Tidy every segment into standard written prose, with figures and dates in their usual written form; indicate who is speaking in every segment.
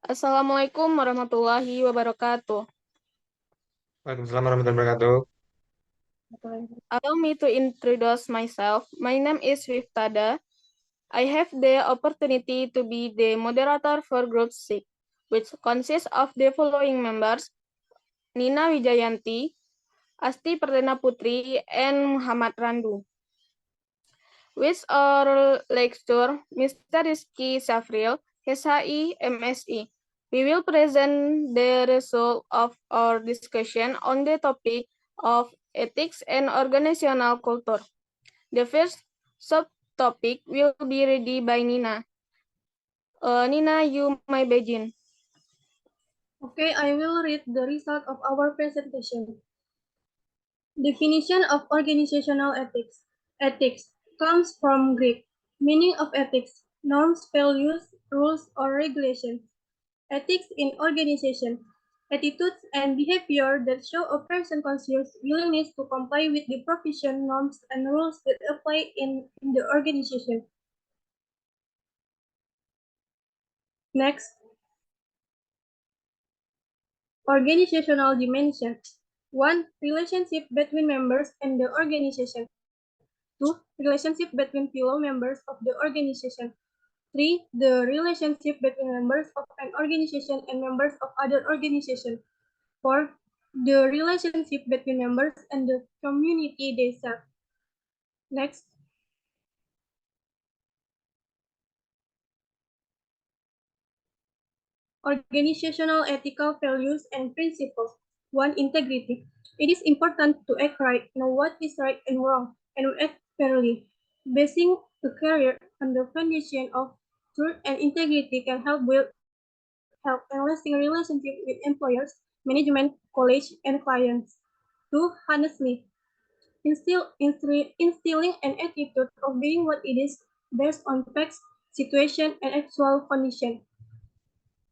Speaker 1: Assalamualaikum warahmatullahi wabarakatuh.
Speaker 2: Waalaikumsalam warahmatullahi wabarakatuh.
Speaker 1: Allow me to introduce myself. My name is Wiftada. I have the opportunity to be the moderator for Group 6, which consists of the following members: Nina Wijayanti, Asti Perdana Putri, and Muhammad Randu. With our lecturer, Mr. Rizky Safril, SHI, MSI. We will present the result of our discussion on the topic of ethics and organizational culture. The first subtopic will be ready by Nina. Nina, you may begin.
Speaker 3: Okay, I will read the result of our presentation. Definition of organizational ethics. Ethics comes from Greek. Meaning of ethics: norms, values, rules, or regulations. Ethics in organization: attitudes and behavior that show a person's conscious willingness to comply with the provision, norms, and rules that apply in the organization. Next, organizational dimension. 1. Relationship between members and the organization. 2. Relationship between fellow members of the organization. 3. The relationship between members of an organization and members of other organizations. 4. The relationship between members and the community they serve. Next. Organizational ethical values and principles. 1. Integrity. It is important to act right, know what is right and wrong, and act fairly. Basing a career on the foundation of truth and integrity can help build health and lasting relationship with employers, management, college, and clients. 2. Honestly. Instilling an attitude of being what it is based on facts, situation, and actual condition.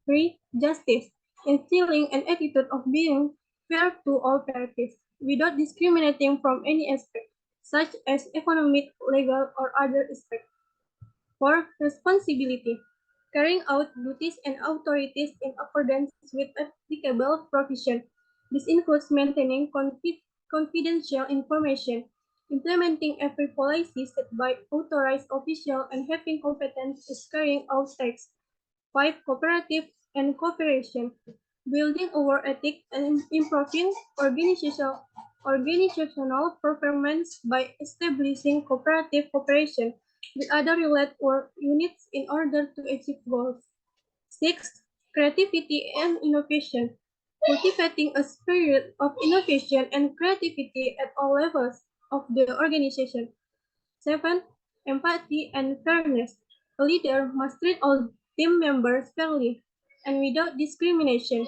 Speaker 3: 3. Justice. Instilling an attitude of being fair to all parties, without discriminating from any aspect, such as economic, legal, or other aspect. 4. Responsibility. Carrying out duties and authorities in accordance with applicable provision. This includes maintaining confidential information, implementing every policy set by authorized official, and having competence in carrying out tasks. 5. Cooperative and cooperation. Building our ethics and improving organizational performance by establishing cooperative cooperation with other related work units in order to achieve goals. 6. Creativity and innovation. Cultivating a spirit of innovation and creativity at all levels of the organization. 7. Empathy and fairness. A leader must treat all team members fairly and without discrimination.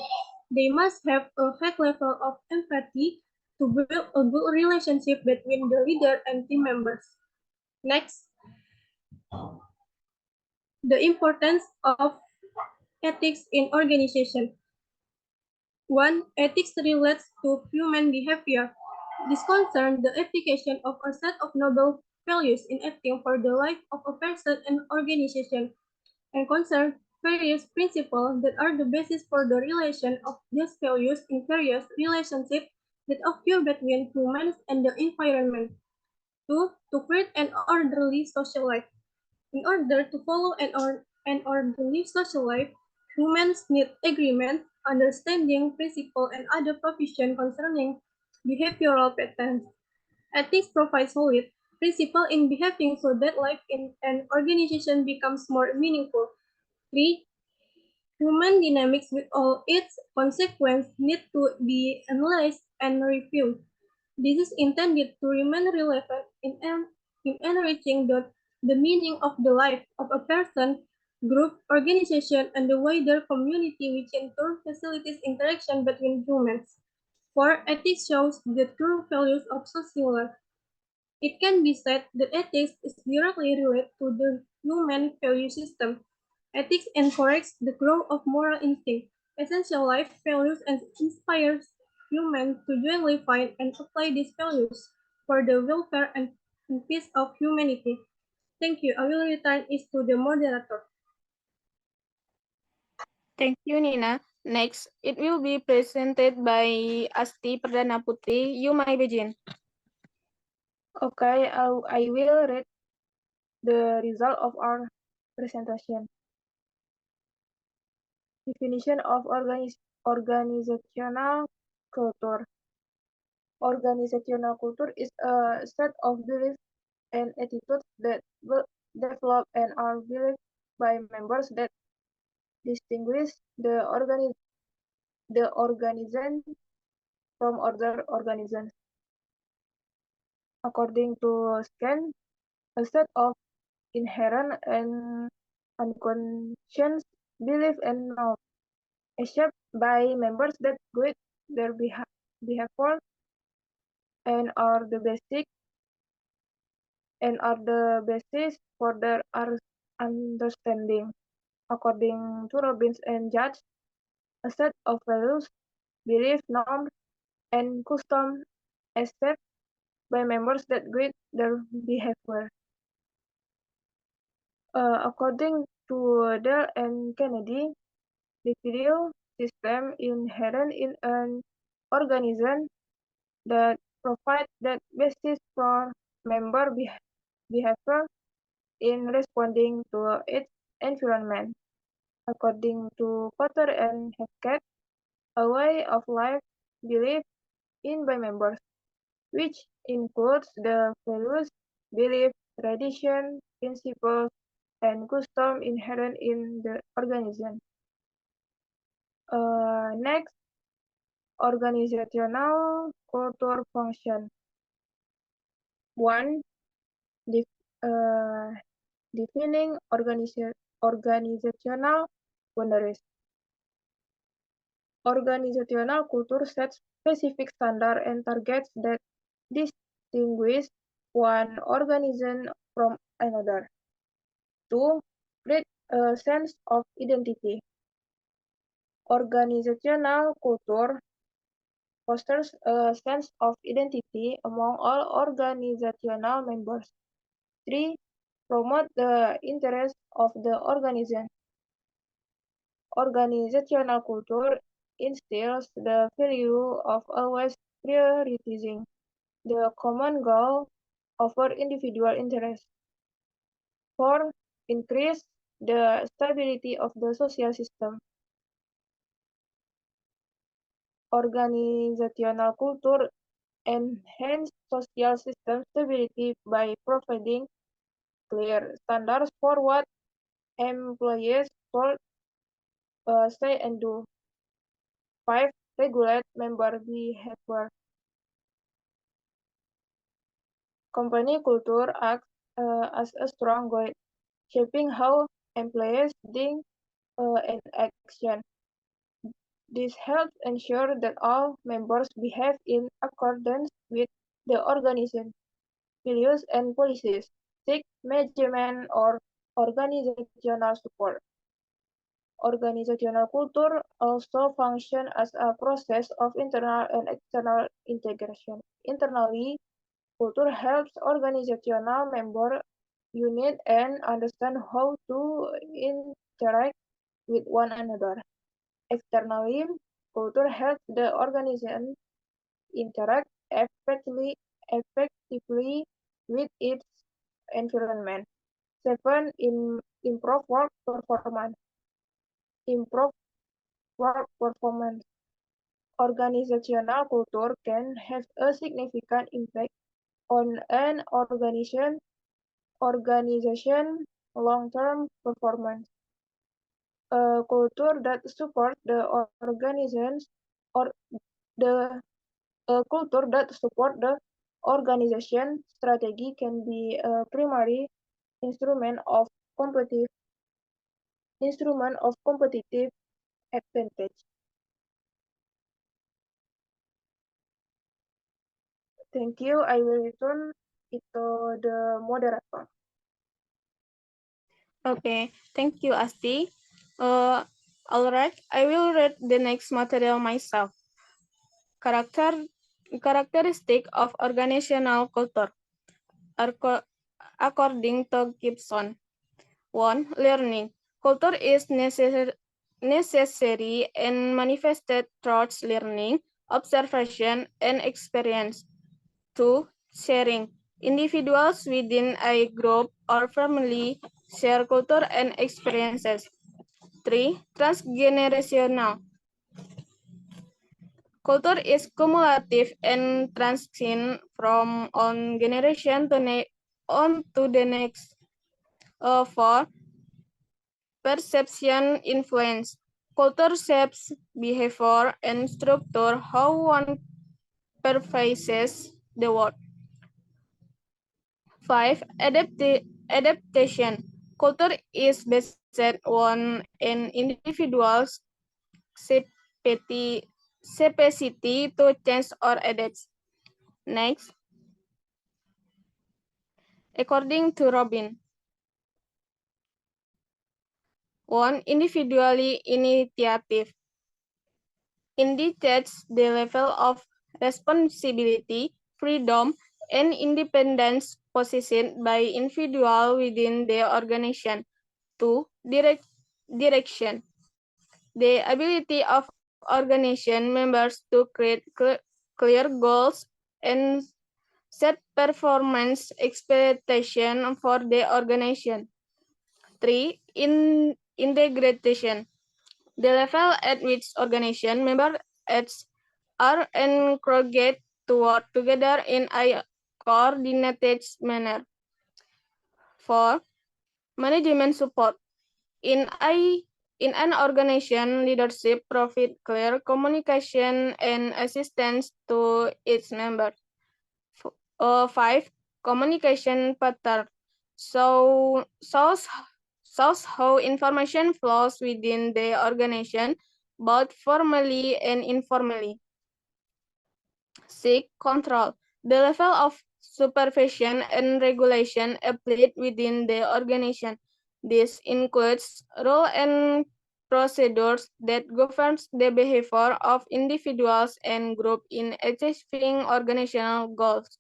Speaker 3: They must have a high level of empathy to build a good relationship between the leader and team members. Next, the importance of ethics in organization. 1. Ethics relates to human behavior. This concerns the application of a set of noble values in acting for the life of a person and organization, and concern various principles that are the basis for the relation of these values in various relationships that occur between humans and the environment. 2. To create an orderly social life. In order to follow an orderly social life, humans need agreement, understanding, principle, and other provision concerning behavioral patterns. Ethics provides solid principle in behaving so that life in an organization becomes more meaningful. 3. Human dynamics with all its consequences need to be analyzed and reviewed. This is intended to remain relevant in enriching the meaning of the life of a person, group, organization, and the wider community, which in turn facilitates interaction between humans. 4. Ethics shows the true values of social life. It can be said that ethics is directly related to the human value system. Ethics encourages the growth of moral instinct, essential life values, and inspires humans to jointly find and apply these values for the welfare and peace of humanity. Thank you. I will return it to the moderator.
Speaker 1: Thank you, Nina. Next, it will be presented by Asti Perdana Putri. You may begin.
Speaker 4: Okay, I will read the result of our presentation. Definition of organizational culture. Organizational culture is a set of beliefs and attitudes that develop and are believed by members that distinguish the organism from other organisms. According to Scan, a set of inherent and unconscious beliefs and norms shaped by members that guide their behavior and are the basis for their understanding. According to Robbins and Judge, a set of values, beliefs, norms, and customs accepted by members that guide their behavior. According to Dale and Kennedy, the value system inherent in an organism that provide that basis for member behavior in responding to its environment. According to Potter and Hackett, a way of life believed in by members, which includes the values, beliefs, tradition, principles, and custom inherent in the organism. Next, organizational culture function. 1. Defining organizational boundaries. Organizational culture sets specific standards and targets that distinguish one organism from another. 2. Create a sense of identity. Organizational culture fosters a sense of identity among all organizational members. 3. Promote the interests of the organism. Organizational culture instills the value of always prioritizing the common goal over individual interests. 4. Increase the stability of the social system. Organizational culture enhance social system stability by providing clear standards for what employees should say and do. 5. Regulate member behavior. Company culture acts as a strong guide, shaping how employees think and action. This helps ensure that all members behave in accordance with the organization's values and policies. 6. Management or organizational support. Organizational culture also functions as a process of internal and external integration. Internally, culture helps organizational member unite and understand how to interact with one another. Externally, culture helps the organization interact effectively with its environment. 7. Improve work performance. Improve work performance. Organizational culture can have a significant impact on an organization long-term performance. A culture that supports the organizations or the a culture that supports the organization strategy can be a primary instrument of competitive advantage. Thank you. I will return it to the moderator.
Speaker 1: Okay, thank you, Asti. All right, I will read the next material myself. Characteristic of organizational culture. According to Gibson. 1. Learning. Culture is necessary and manifested through learning, observation, and experience. 2. Sharing. Individuals within a group or family share culture and experiences. 3. Transgenerational. Culture is cumulative and transcends from one generation on to the next. 4. Perception influence. Culture shapes behavior and structure how one perceives the world. 5. Adaptation. Culture is based on an individual's capacity to change or adapt. Next, according to Robin, 1. Individually initiative indicates the level of responsibility, freedom, and independence possessed by individual within the organization. 2. Direction. The ability of organization members to create clear goals and set performance expectations for the organization. 3. Integration. The level at which organization members are encouraged to work together in a coordinated manner. 4. Management support. In an organization, leadership provides clear communication and assistance to its members. 5. Communication pattern. Shows how information flows within the organization, both formally and informally. 6. Control. The level of supervision and regulation applied within the organization. This includes rules and procedures that govern the behavior of individuals and groups in achieving organizational goals.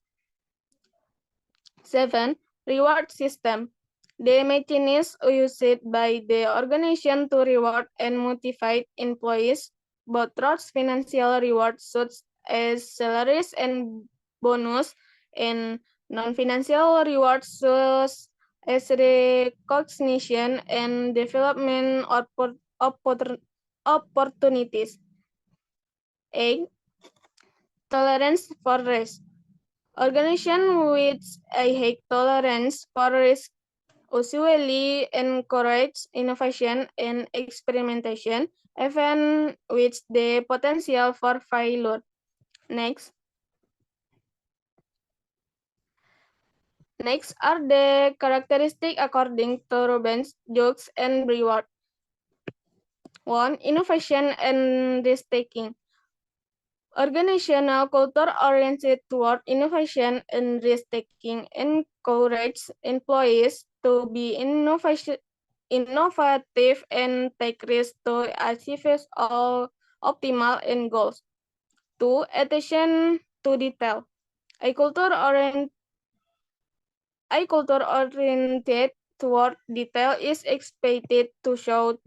Speaker 1: 7. Reward system. The mechanisms used by the organization to reward and motivate employees, both through financial rewards such as salaries and bonus, and non-financial rewards such as recognition and development opportunities. 8. Tolerance for risk. Organizations with a high tolerance for risk usually encourage innovation and experimentation, even with the potential for failure. Next are the characteristics according to Rubens, Jukes, and Brewer. 1. Innovation and risk-taking. Organizational culture oriented toward innovation and risk-taking encourages employees to be innovative and take risks to achieve all optimal end goals. 2. Attention to detail. A culture oriented toward detail is expected to show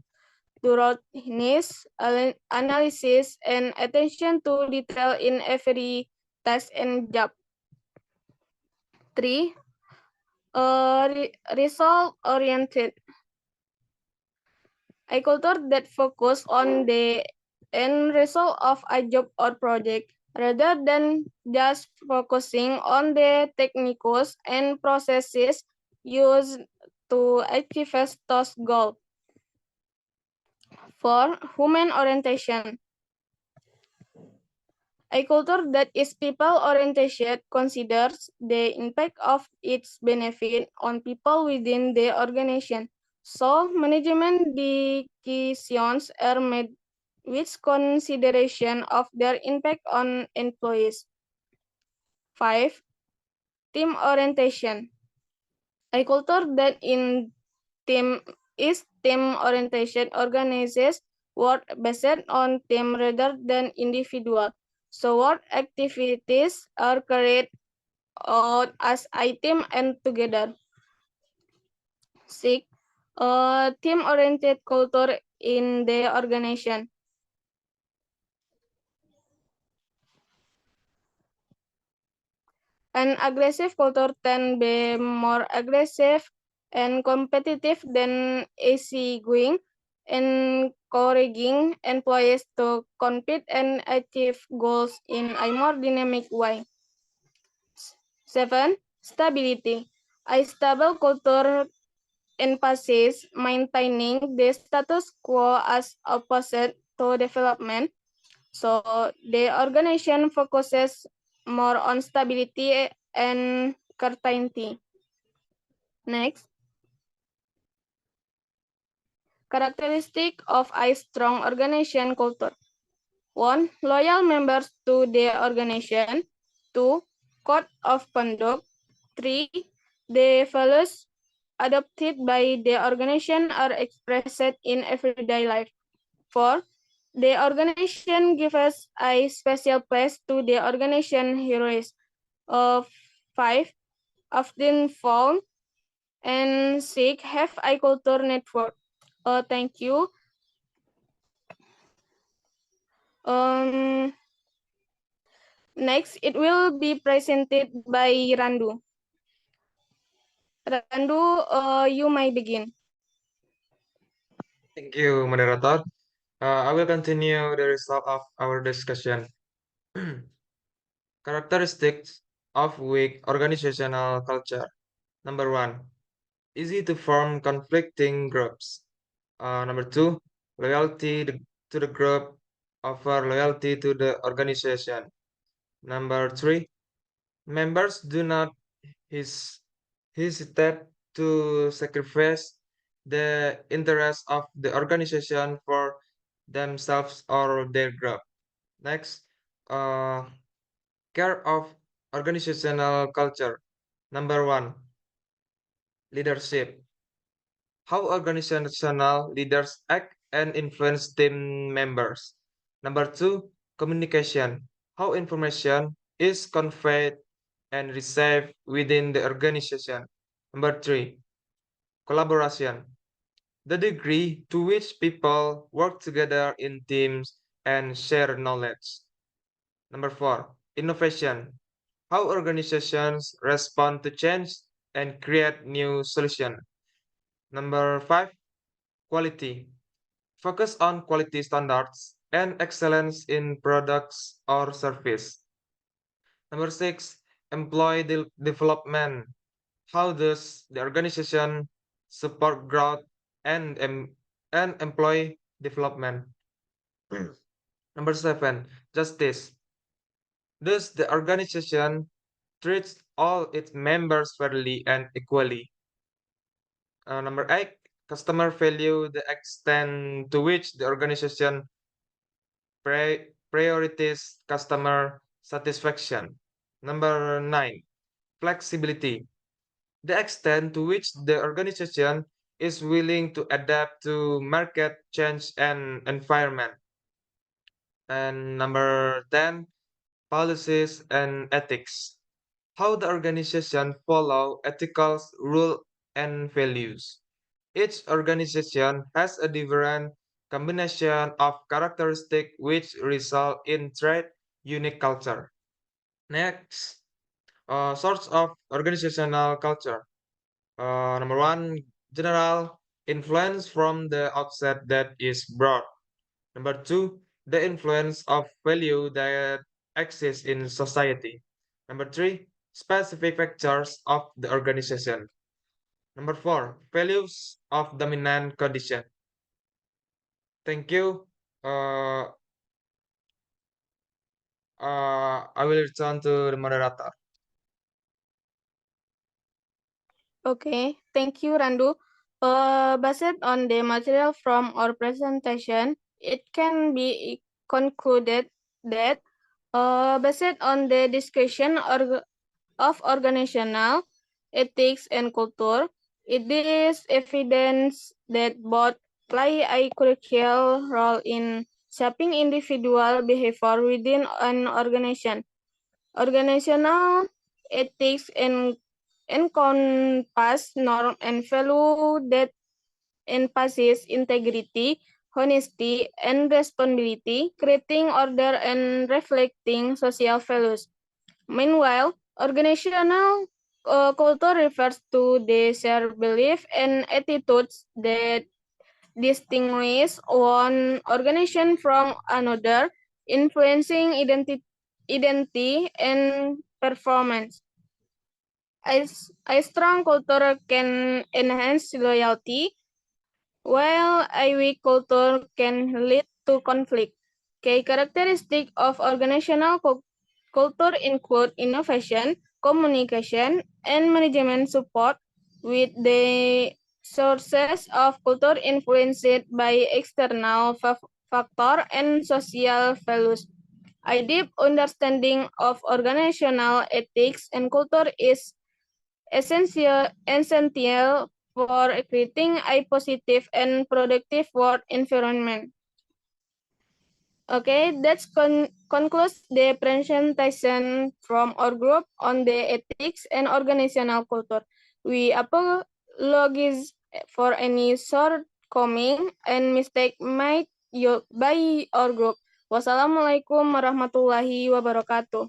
Speaker 1: thoroughness, analysis, and attention to detail in every task and job. 3. Result-oriented. A culture that focuses on the end result of a job or project, rather than just focusing on the techniques and processes used to achieve those goals. 4. Human orientation. A culture that is people-oriented considers the impact of its benefit on people within the organization. So, management decisions are made with consideration of their impact on employees. 5. Team orientation. A culture that is team-oriented organizes work based on team rather than individual. So work activities are carried out as a team and together. 6. Team-oriented culture in the organization. An aggressive culture can be more aggressive and competitive than easygoing, encouraging employees to compete and achieve goals in a more dynamic way. 7. Stability. A stable culture emphasizes maintaining the status quo as opposite to development. So the organization focuses more on stability and certainty. Next, characteristic of a strong organization culture. 1. Loyal members to the organization. 2. Code of conduct. 3. The values adopted by the organization are expressed in everyday life. 4. The organization gives a special place to the organization heroes. 5. Often found. And 6. Have a culture network. Thank you. Next, it will be presented by Randu. Randu, you may begin.
Speaker 2: Thank you, moderator. I will continue the result of our discussion. Characteristics of weak organizational culture. Number 1, easy to form conflicting groups. Number 2, loyalty to the group over loyalty to the organization. Number 3, members do not hesitate to sacrifice the interests of the organization for themselves or their group. Next, care of organizational culture. Number 1, leadership. How organizational leaders act and influence team members. Number 2, communication. How information is conveyed and received within the organization. Number 3, collaboration. The degree to which people work together in teams and share knowledge. Number 4, innovation. How organizations respond to change and create new solutions. Number 5, quality. Focus on quality standards and excellence in products or service. Number 6, employee development. How does the organization support growth and employee development? Number 7, justice. Does the organization treat all its members fairly and equally? Number 8, customer value, the extent to which the organization priorities customer satisfaction. Number 9, flexibility, the extent to which the organization is willing to adapt to market change and environment. And number 10, policies and ethics, how the organization follow ethical rules and values. Each organization has a different combination of characteristics which result in trait unique culture. Next, source of organizational culture. Number 1, general influence from the outset that is broad. Number 2, the influence of value that exists in society. Number 3, specific factors of the organization. Number 4, values of dominant condition. Thank you. Uh, I will return to the moderator.
Speaker 1: Okay, thank you, Randu. Based on the material from our presentation, it can be concluded that based on the discussion of organizational ethics and culture, it is evident that both play a crucial role in shaping individual behavior within an organization. Organizational ethics encompass norm and value that emphasize integrity, honesty, and responsibility, creating order and reflecting social values. Meanwhile, organizational culture refers to the shared belief and attitudes that distinguish one organization from another, influencing identity and performance. A strong culture can enhance loyalty, while a weak culture can lead to conflict. Key characteristics of organizational culture include innovation, communication, and management support, with the sources of culture influenced by external factors and social values. A deep understanding of organizational ethics and culture is essential for creating a positive and productive work environment. Okay, that concludes the presentation from our group on the ethics and organizational culture. We apologize for any shortcoming and mistake made by our group. Wassalamualaikum warahmatullahi wabarakatuh.